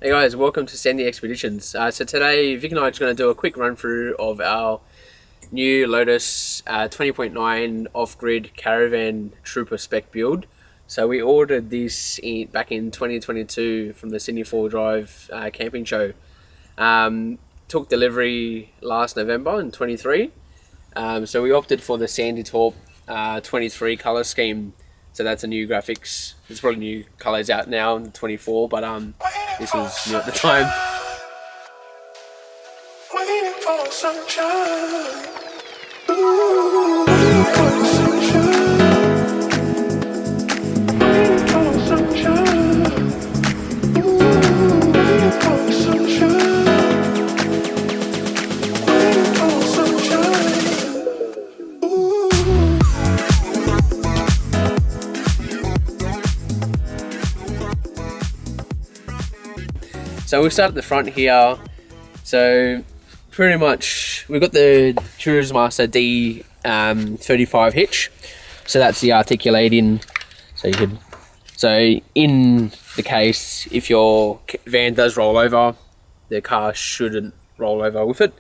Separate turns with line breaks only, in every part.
Hey guys, welcome to Sandy Expeditions. So today Vic and I are just going to do a quick run through of our new Lotus 20.9 off-grid caravan trooper spec build. So we ordered this back in 2022 from the Sydney 4-Drive camping show. Took delivery last November in 23. So we opted for the Sandy Taupe 23 colour scheme. So that's a new graphics. There's probably new colours out now in 24, but this was new at the time. Waiting for sunshine. Ooh, waiting for sunshine. Waiting for sunshine. Ooh, waiting for sunshine. Waiting for sunshine. Ooh. So we'll start at the front here. So pretty much we've got the Cruise Master D 35 hitch. So that's the articulating. So in the case, if your van does roll over, the car shouldn't roll over with it.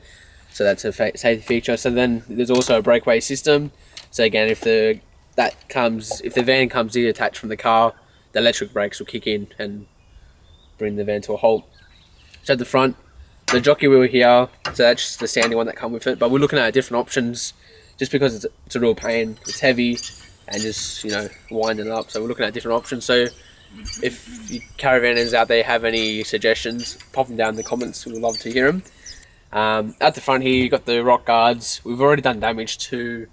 So that's a safety feature. So then there's also a breakaway system. So again, if the van comes detached from the car, the electric brakes will kick in and bring the van to a halt. So at the front, the jockey wheel here, so that's just the Sandy one that come with it, but we're looking at different options just because it's a real pain. It's heavy and just, winding it up. So we're looking at different options. So if you caravanners out there have any suggestions, pop them down in the comments. We'd love to hear them. At the front here, you've got the rock guards. We've already done damage to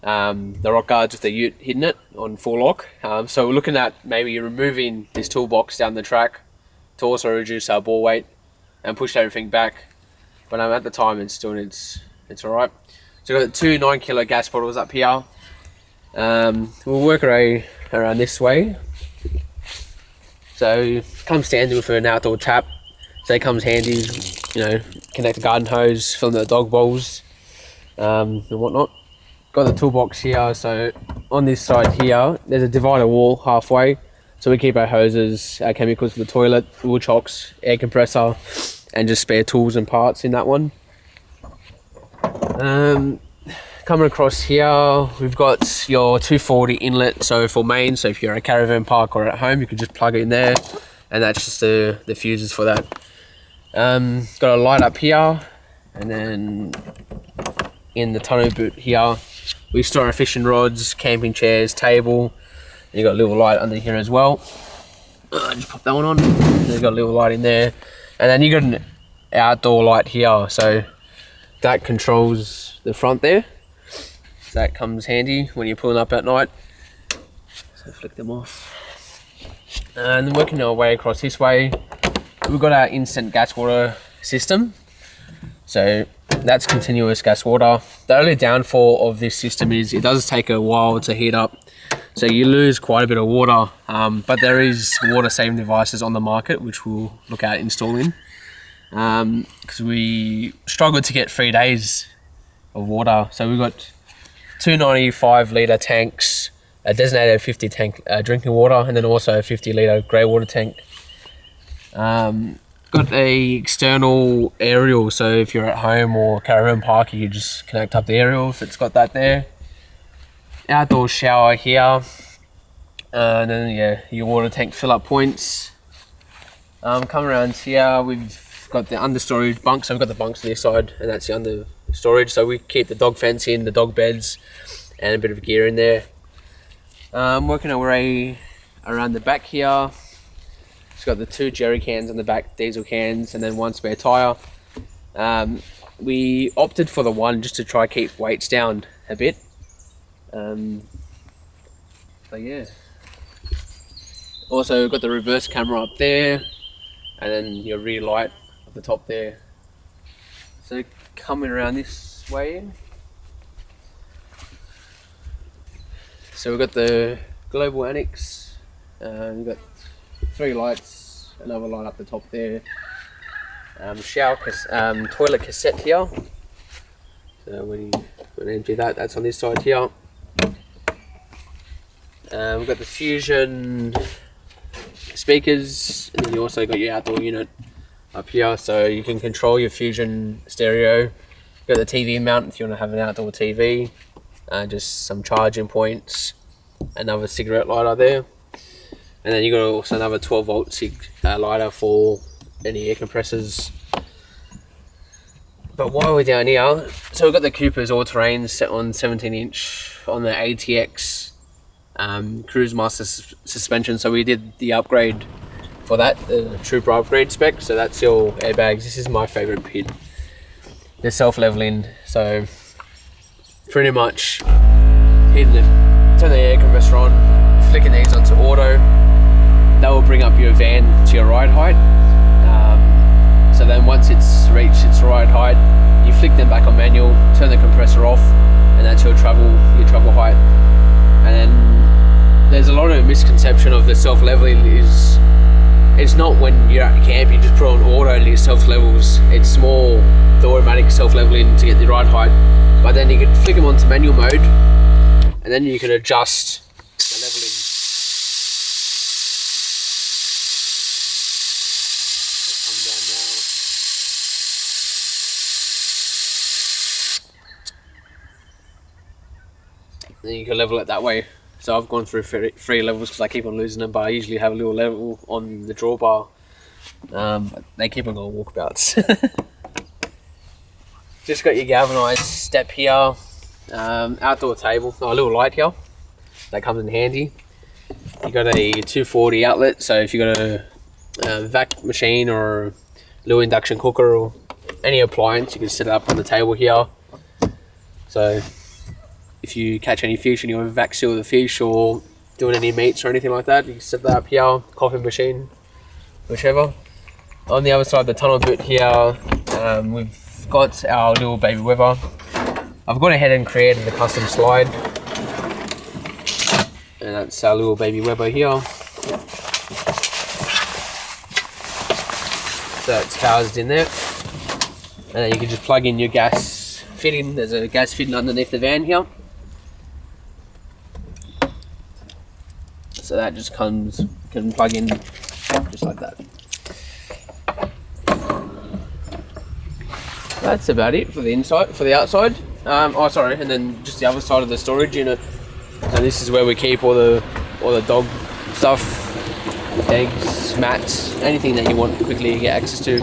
the rock guards with the ute hitting it on full lock. So we're looking at maybe removing this toolbox down the track to also reduce our ball weight and push everything back. But at the time it's alright. So we've got the two 9 kilo gas bottles up here. We'll work around this way. So it comes standard with an outdoor tap. So it comes handy, connect the garden hose, fill the dog bowls, and whatnot. Got the toolbox here. So on this side here, there's a divider wall halfway. So we keep our hoses, our chemicals for the toilet, wool chocks, air compressor, and just spare tools and parts in that one. Coming across here, we've got your 240 inlet, so for main, so if you're at a caravan park or at home, you can just plug it in there, and that's just the fuses for that. Got a light up here, and then in the tonneau boot here, we store our fishing rods, camping chairs, table. You got a little light under here as well. Just pop that one on. You got a little light in there, and then you got an outdoor light here, so that controls the front there. So that comes handy when you're pulling up at night. So flick them off. And then working our way across this way, we've got our instant gas water system. So that's continuous gas water. The only downfall of this system is it does take a while to heat up. So you lose quite a bit of water, but there is water saving devices on the market which we'll look at installing, because we struggled to get 3 days of water. So we've got 295 litre tanks, a designated 50 tank drinking water, and then also a 50 litre grey water tank. Got a external aerial, so if you're at home or caravan park, you just connect up the aerial if it's got that there. Outdoor shower here, and then your water tank fill up points. Come around here, we've got the under storage bunk, so we've got the bunks on this side, and that's the under storage. So we keep the dog fence in, the dog beds, and a bit of gear in there. Working our way around the back here. It's got the 2 jerry cans on the back, diesel cans, and then 1 spare tyre. We opted for the 1 just to try keep weights down a bit. But yeah. Also got the reverse camera up there, and then your rear light at the top there. So coming around this way. So we've got the global annex. We've got 3 lights, another light up the top there. Toilet cassette here. So when you empty that, that's on this side here. We've got the Fusion speakers, and then you also got your outdoor unit up here, so you can control your Fusion stereo. You got the TV mount if you want to have an outdoor TV, just some charging points, another cigarette lighter there, and then you got also another 12 volt lighter for any air compressors. But while we're down here, so we've got the Cooper's all-terrain set on 17-inch on the ATX Cruise Master suspension. So we did the upgrade for that, the Trooper upgrade spec. So that's your airbags. This is my favorite pit. They're self-leveling, so pretty much hitting them, turn the air compressor on, flicking these onto auto. That will bring up your van to your ride height. So then once it's reached its ride height, you flick them back on manual, turn the compressor off, and that's your travel height. And then there's a lot of misconception of the self-leveling is it's not when you're at camp you just put on auto and it self-levels. It's more the automatic self-leveling to get the ride height. But then you can flick them onto manual mode, and then you can adjust the leveling. Come down now. Then you can level it that way. So I've gone through three levels because I keep on losing them, but I usually have a little level on the drawbar. They keep on going walkabouts. Just got your galvanized step here, outdoor table, a little light here, that comes in handy. You got a 240 outlet, so if you got a vac machine or a little induction cooker or any appliance, you can set it up on the table here. So if you catch any fish and you want to vac seal the fish or doing any meats or anything like that, you can set that up here, coffee machine, whichever. On the other side of the tunnel bit here, we've got our little baby weather. I've gone ahead and created a custom slide, and that's our little baby Weber here. So it's housed in there, and then you can just plug in your gas fitting. There's a gas fitting underneath the van here, so that just can plug in just like that. That's about it for the inside. For the outside, and then just the other side of the storage unit. And this is where we keep all the dog stuff, eggs, mats, anything that you want quickly get access to.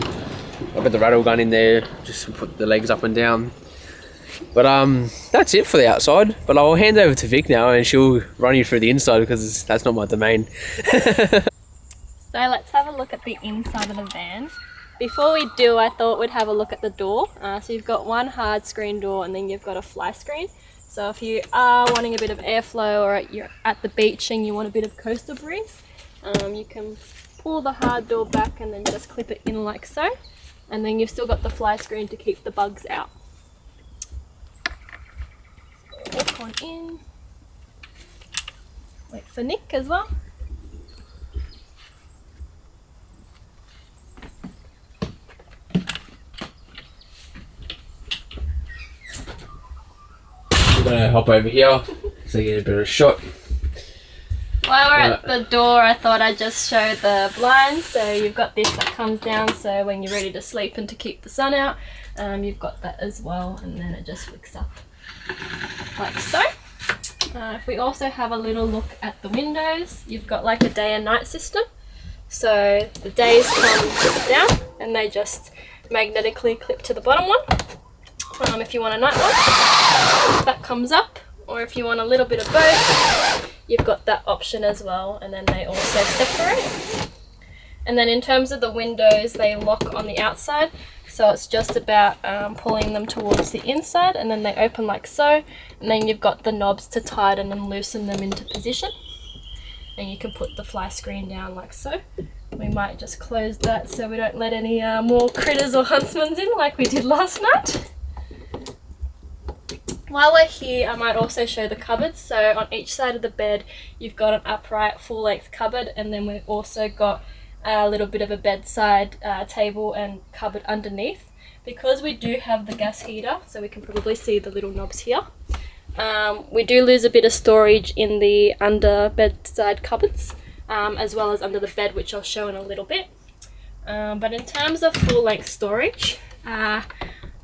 I've got the rattle gun in there, just put the legs up and down. But that's it for the outside. But I'll hand over to Vic now, and she'll run you through the inside because that's not my domain.
So let's have a look at the inside of the van. Before we do, I thought we'd have a look at the door. So you've got one hard screen door, and then you've got a fly screen. So if you are wanting a bit of airflow, or you're at the beach and you want a bit of coastal breeze, you can pull the hard door back and then just clip it in like so. And then you've still got the fly screen to keep the bugs out. So walk on in. Wait for Nick as well.
I'm gonna hop over here so you get a bit of a shot.
While we're at the door, I thought I'd just show the blinds. So you've got this that comes down, so when you're ready to sleep and to keep the sun out, you've got that as well, and then it just flicks up like so. If we also have a little look at the windows, you've got like a day and night system. So the days come down and they just magnetically clip to the bottom one. If you want a night one, that comes up, or if you want a little bit of both, you've got that option as well, and then they also separate. And then in terms of the windows, they lock on the outside, so it's just about pulling them towards the inside, and then they open like so, and then you've got the knobs to tighten and loosen them into position. And you can put the fly screen down like so. We might just close that so we don't let any more critters or huntsmen in like we did last night. While we're here, I might also show the cupboards. So on each side of the bed, you've got an upright full-length cupboard, and then we've also got a little bit of a bedside table and cupboard underneath. Because we do have the gas heater, so we can probably see the little knobs here. We do lose a bit of storage in the under bedside cupboards, as well as under the bed, which I'll show in a little bit. But in terms of full length storage,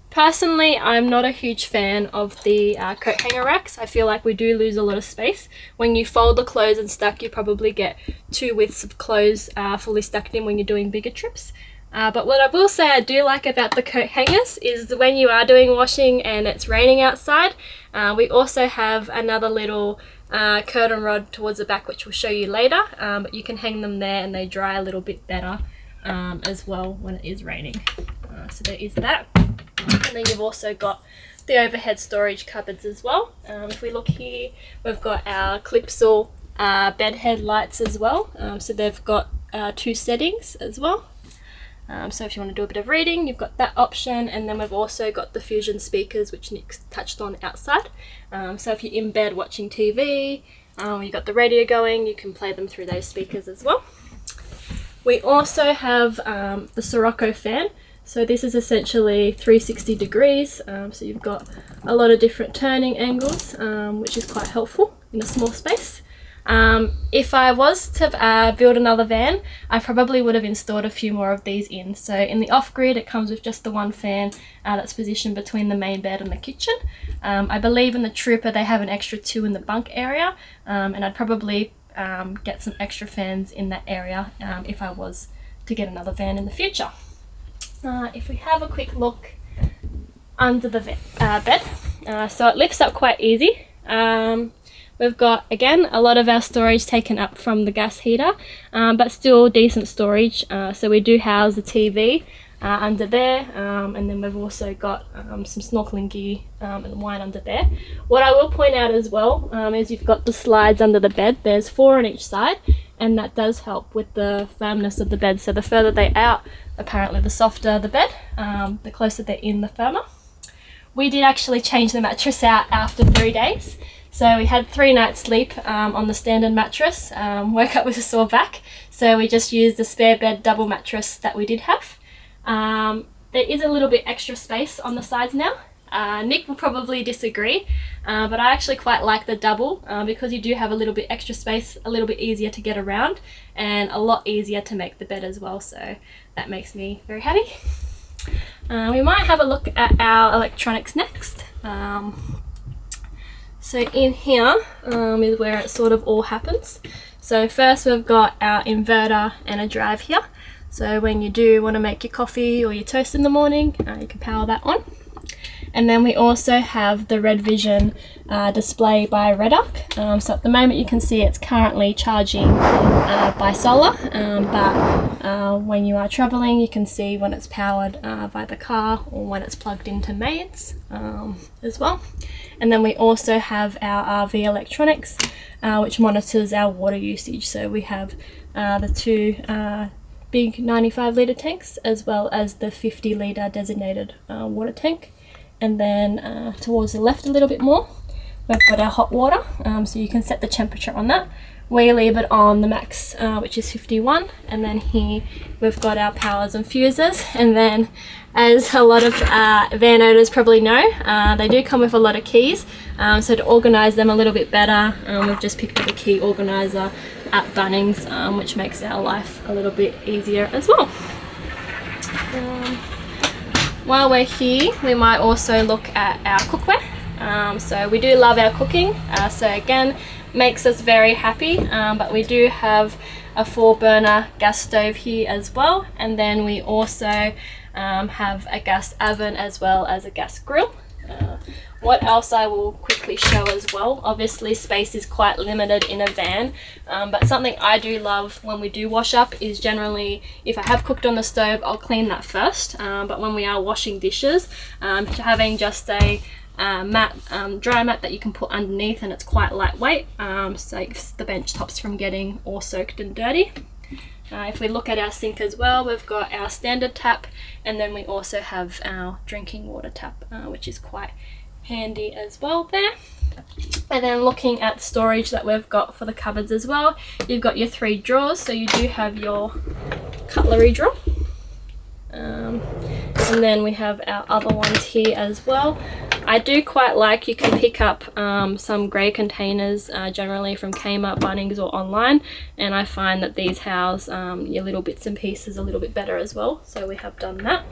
personally, I'm not a huge fan of the coat hanger racks. I feel like we do lose a lot of space. When you fold the clothes and stack, you probably get 2 widths of clothes fully stacked in when you're doing bigger trips. But what I will say I do like about the coat hangers is when you are doing washing and it's raining outside, we also have another little curtain rod towards the back, which we'll show you later, but you can hang them there and they dry a little bit better as well when it is raining. So there is that. And then you've also got the overhead storage cupboards as well. If we look here, we've got our Clipsal bed head lights as well. So they've got 2 settings as well. So if you want to do a bit of reading, you've got that option, and then we've also got the Fusion speakers, which Nick touched on outside. So if you're in bed watching TV, you've got the radio going, you can play them through those speakers as well. We also have the Sirocco fan. So this is essentially 360 degrees, so you've got a lot of different turning angles, which is quite helpful in a small space. If I was to build another van, I probably would have installed a few more of these in. So in the off-grid, it comes with just the one fan that's positioned between the main bed and the kitchen. I believe in the Trooper they have an extra 2 in the bunk area, and I'd probably get some extra fans in that area if I was to get another van in the future. If we have a quick look under the bed, so it lifts up quite easy. We've got, again, a lot of our storage taken up from the gas heater, but still decent storage. So we do house the TV under there, and then we've also got some snorkeling gear and wine under there. What I will point out as well is you've got the slides under the bed. There's 4 on each side, and that does help with the firmness of the bed. So the further they're out, apparently the softer the bed, the closer they're in, the firmer. We did actually change the mattress out after 3 days. So we had 3 nights sleep on the standard mattress, woke up with a sore back. So we just used the spare bed double mattress that we did have. There is a little bit extra space on the sides now. Nick will probably disagree, but I actually quite like the double because you do have a little bit extra space, a little bit easier to get around, and a lot easier to make the bed as well. So that makes me very happy. We might have a look at our electronics next. So in here is where it sort of all happens. So first we've got our inverter and a drive here. So when you do want to make your coffee or your toast in the morning, you can power that on. And then we also have the Red Vision display by REDARC. So at the moment you can see it's currently charging by solar, but when you are traveling you can see when it's powered by the car or when it's plugged into mains as well. And then we also have our RV electronics, which monitors our water usage. So we have the 2 big 95 litre tanks as well as the 50 litre designated water tank. And then towards the left a little bit more, we've got our hot water, so you can set the temperature on that. We leave it on the max, which is 51, and then here we've got our powers and fuses. And then, as a lot of van owners probably know, they do come with a lot of keys, so to organise them a little bit better, we've just picked up a key organiser at Bunnings, which makes our life a little bit easier as well. While we're here, we might also look at our cookware. So we do love our cooking, so again, makes us very happy, but we do have a 4-burner gas stove here as well, and then we also have a gas oven as well as a gas grill. What else I will quickly show as well, obviously space is quite limited in a van, but something I do love when we do wash up is generally, if I have cooked on the stove, I'll clean that first, but when we are washing dishes, having just a dry mat that you can put underneath, and it's quite lightweight, saves the bench tops from getting all soaked and dirty. If we look at our sink as well, we've got our standard tap, and then we also have our drinking water tap, which is quite handy as well there. And then looking at storage that we've got for the cupboards as well, you've got your 3 drawers, so you do have your cutlery drawer, and then we have our other ones here as well. I do quite like, you can pick up some grey containers generally from Kmart, Bunnings or online, and I find that these house your little bits and pieces a little bit better as well, so we have done that.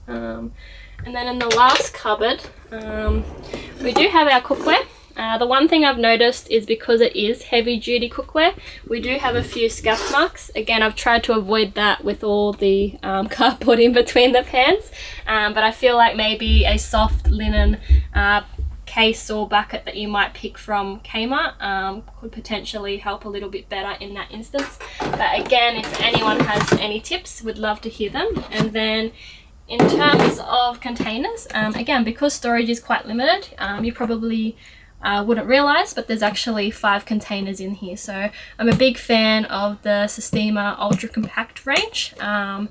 And then in the last cupboard, we do have our cookware. The one thing I've noticed is because it is heavy duty cookware, we do have a few scuff marks. Again, I've tried to avoid that with all the cardboard in between the pans, but I feel like maybe a soft linen case or bucket that you might pick from Kmart could potentially help a little bit better in that instance. But again, if anyone has any tips, would love to hear them. And then in terms of containers, again, because storage is quite limited, you probably wouldn't realize, but there's actually 5 containers in here. So I'm a big fan of the Sistema Ultra Compact range, and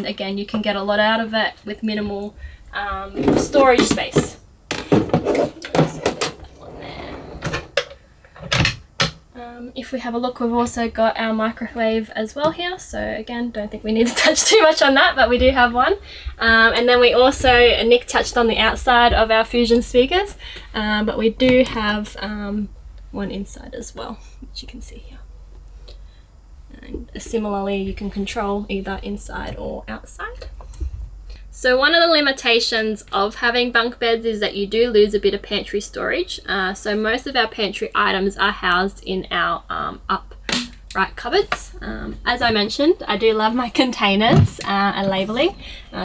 again, you can get a lot out of it with minimal storage space. If we have a look, we've also got our microwave as well here, so again, don't think we need to touch too much on that, but we do have one. And then we also, Nick touched on the outside of our Fusion speakers, but we do have one inside as well, which you can see here. And similarly, you can control either inside or outside. So one of the limitations of having bunk beds is that you do lose a bit of pantry storage. So most of our pantry items are housed in our upright cupboards. As I mentioned, I do love my containers and labelling,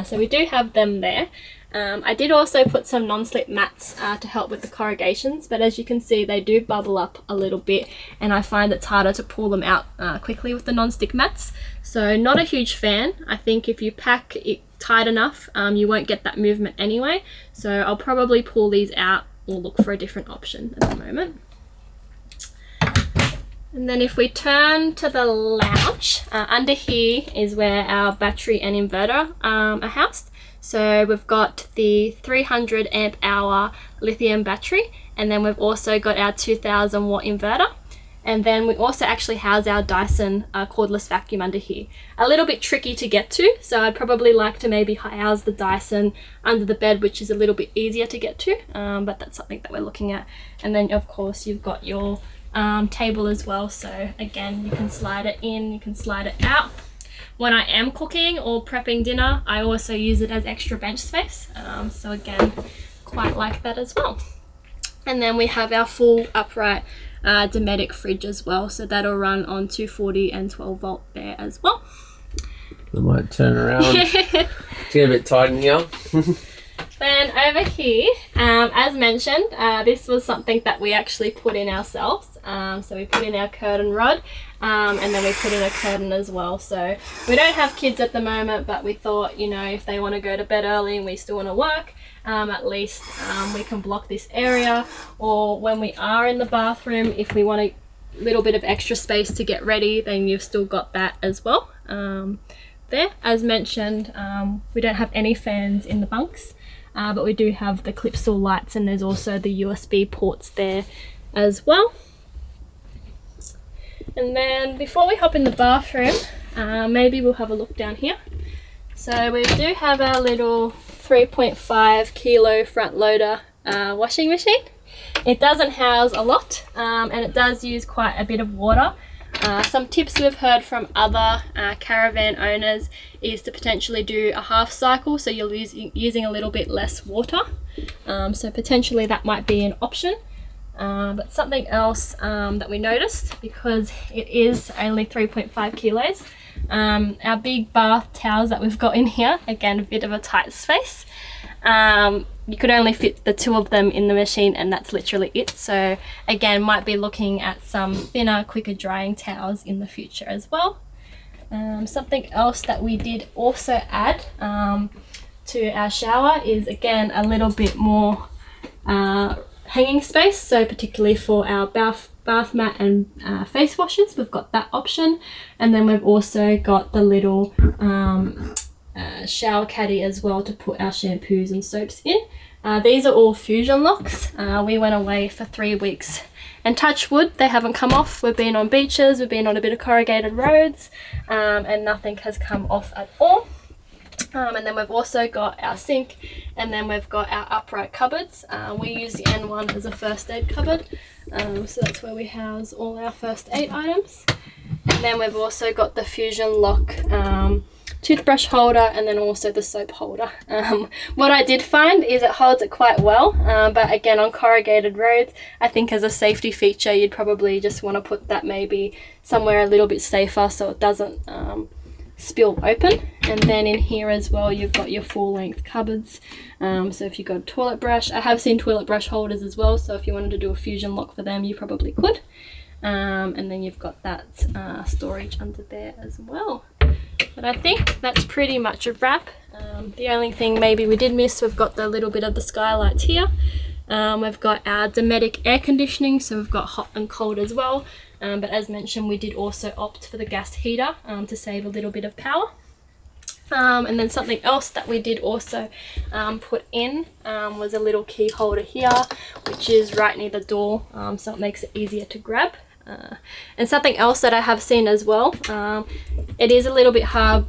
so we do have them there. I did also put some non-slip mats to help with the corrugations, but as you can see, they do bubble up a little bit, and I find it's harder to pull them out quickly with the non-stick mats. So not a huge fan. I think if you pack it tight enough, you won't get that movement anyway. So I'll probably pull these out or look for a different option at the moment. And then if we turn to the lounge, under here is where our battery and inverter are housed. So we've got the 300 amp hour lithium battery, and then we've also got our 2000 watt inverter. And then we also actually house our Dyson cordless vacuum under here. A little bit tricky to get to, so I'd probably like to maybe house the Dyson under the bed, which is a little bit easier to get to, but that's something that we're looking at. And then of course you've got your table as well, so again, you can slide it in, you can slide it out. When I am cooking or prepping dinner, I also use it as extra bench space, so again, quite like that as well. And then we have our full upright Dometic fridge as well, so that'll run on 240 and 12 volt there as well.
I might turn around. Get a bit tight in here.
Then over here, as mentioned, this was something that we actually put in ourselves. So we put in our curtain rod, and then we put in a curtain as well. So we don't have kids at the moment, but we thought, you know, if they want to go to bed early and we still want to work, at least we can block this area. Or when we are in the bathroom, if we want a little bit of extra space to get ready, then you've still got that as well. There, as mentioned, we don't have any fans in the bunks, but we do have the clip-style lights, and there's also the USB ports there as well. And then before we hop in the bathroom, maybe we'll have a look down here. So we do have our little 3.5 kilo front loader washing machine. It doesn't house a lot, and it does use quite a bit of water. Some tips we've heard from other caravan owners is to potentially do a half cycle, so you're using a little bit less water. So potentially that might be an option. But something else that we noticed, because it is only 3.5 kilos, our big bath towels that we've got in here, again a bit of a tight space. You could only fit the 2 of them in the machine, and that's literally it. So again, might be looking at some thinner, quicker drying towels in the future as well. Something else that we did also add to our shower is, again, a little bit more hanging space. So particularly for our bath mat and face washers, we've got that option. And then we've also got the little shower caddy as well to put our shampoos and soaps in. These are all Fusion locks. We went away for 3 weeks, and touch wood, they haven't come off. We've been on beaches, we've been on a bit of corrugated roads, and nothing has come off at all. And then we've also got our sink, and then we've got our upright cupboards. We use the N1 as a first aid cupboard, so that's where we house all our first aid items. And then we've also got the Fusion lock toothbrush holder, and then also the soap holder. What I did find is it holds it quite well, but again, on corrugated roads, I think as a safety feature you'd probably just want to put that maybe somewhere a little bit safer so it doesn't spill open. And then in here as well you've got your full length cupboards, so if you've got a toilet brush, I have seen toilet brush holders as well, so if you wanted to do a Fusion lock for them you probably could. And then you've got that storage under there as well. But I think that's pretty much a wrap. The only thing maybe we did miss, we've got the little bit of the skylights here. We've got our Dometic air conditioning, so we've got hot and cold as well. But as mentioned, we did also opt for the gas heater to save a little bit of power. And then something else that we did also put in was a little key holder here, which is right near the door, so it makes it easier to grab. And something else that I have seen as well, it is a little bit hard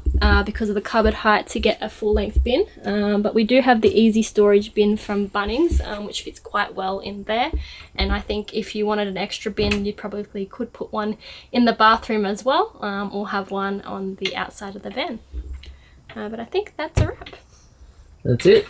because of the cupboard height to get a full length bin, but we do have the easy storage bin from Bunnings, which fits quite well in there. And I think if you wanted an extra bin you probably could put one in the bathroom as well, or have one on the outside of the van. But I think that's a wrap.
That's it.